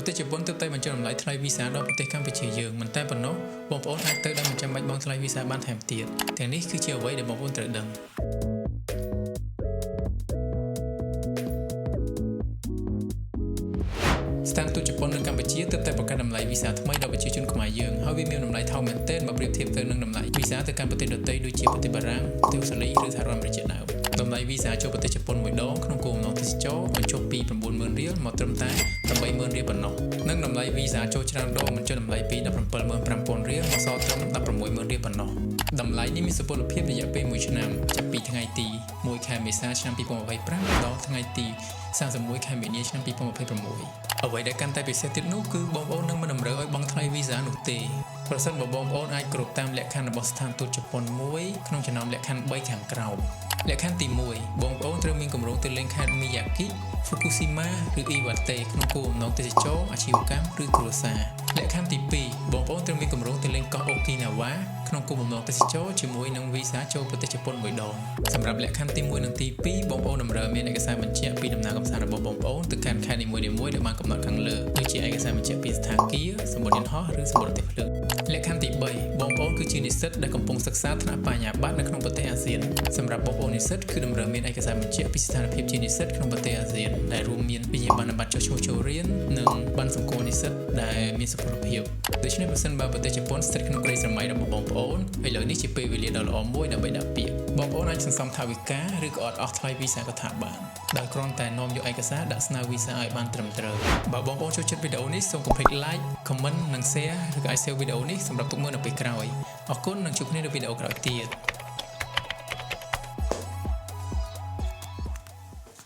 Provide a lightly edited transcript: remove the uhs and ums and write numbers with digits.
ប្រទេសជប៉ុនទើបតែបញ្ចុះតម្លៃថ្លៃវីសាដល់ប្រទេសកម្ពុជាយើងមិនតែប៉ុណ្ណោះបងប្អូនអាចទៅដោយមិនចាំបាច់បង់ថ្លៃវីសាបានថែមទៀតទាំងនេះគឺជាអ្វីដែលបងប្អូនត្រូវដឹងស្ថានទូតជប៉ុននៅកម្ពុជាទើបតែប្រកាសតម្លៃវីសាថ្មីដល់ប្រជាជនខ្មែរយើងហើយវាមានតម្លៃថោកមែនទែនបើប្រៀបធៀបទៅនឹងតម្លៃវីសាទៅកាន់ប្រទេសដទៃដូចជាប្រទេសបារាំងប្រទេសអូស្ត្រាលីឬសហរដ្ឋអាមេរិកជាដើមតម្លៃវីសាចូលប្រទេសជប៉ុនមួយដងក្នុងគោលបំណងទេសចរបញ្ចុះពី 90000 រៀលមកត្រឹមតែ 80000 រៀលប៉ុណ្ណោះនិងតម្លៃវីសាចូលច្រើនដងបញ្ចុះតម្លៃពី 17500 រៀលមកសល់ត្រឹម 16000 រៀលប៉ុណ្ណោះតម្លៃនេះមានសុពលភាពរយៈពេល1ឆ្នាំចាប់ពីថ្ងៃទី1ខែមេសាឆ្នាំ2025ដល់ថ្ងៃទី31ខែមីនាឆ្នាំ2026អ្វីដែលកាន់តែពិសេសទៀតនោះគឺបងប្អូននឹងមិនតម្រូវឲ្យបង់ថ្លៃវីសានោះទេប្រសិនបើបងប្អូនអាចគ្រប់តាមលក្ខខណ្ឌរបស់ស្ថានទូតជប៉ុនមួយក្នុងចំណោមលក្ខខណ្ឌ3ខាងក្រោមលក្ខខណ្ឌទី1បងប្អូនត្រូវមានគម្រោងទៅលេងខេត្តមីយ៉ាគី Fukushima ឬ Iwate ក្នុងគោលបំណងទេសចរអាជីវកម្មឬគ្រួសារលក្ខខណ្ឌទី2បងប្អូនត្រូវមានគម្រោងទៅលេងកោះ Okinawa ក្នុងគោលបំណងទេសចរជាមួយនឹងវីសាចូលប្រទេសជប៉ុនមួយដងសម្រាប់លក្ខខណ្ឌទី1និងទី2បងប្អូនតម្រូវមានឯកសារបញ្ជាក់ពីដំណើរកម្សាន្តរបស់បងប្អូនទៅកាន់ខេត្តនីមួយៗដែលបានកំណត់ខាងលើដូចជាឯកសារបញ្ជាក់ពីសណ្ឋាគារសម្បត្តិយន្តហោះឬសម្បត្តិផ្លូវលក្ខខណ្ឌទី3បងប្អូនគឺជានិស្សិតដែលកំពុងសិក្សាថ្នាក់បញ្ញាបត្រនៅក្នុងប្រទេសអាស៊ានសម្រាប់បងប្អូននិស្សិតគឺតម្រូវមានឯកសារបញ្ជាក់ពីស្ថានភាពជានិស្សិតក្នុងប្រទេសអាស៊ានដែលរួមមានវិញ្ញាបនបត្រចុះឈ្មោះចូលរៀននិងប័ណ្ណសម្គាល់និស្សិតដែលមានសុពលភាពដូច្នេះបើសិនបើប្រទេសជប៉ុនស្ថិតក្នុងក្តីស្រមៃរបស់បងប្អូនឥឡូវនេះជាពេលវេលាដ៏ល្អមួយដើម្បីដាក់ពាក្យបងប្អូនអាចសន្សំថវិកាឬក៏អត់ថ្លៃវីសាក៏ថាបានដោយគ្រាន់តែនាំយកឯកសារដាក់ស្នើវីសាឲ្យបានត្រឹមត្រូវបើបងប្អូនចូលចិត្តវីដេអូនេះសូមកុំភ្លេច like comment និង share ឬក៏អាច share វីដេអូនេះសម្រាប់ទុកមើលនៅពេលក្រោយអរគុណនិងជួបគ្នានៅវីដេអូក្រោយទៀត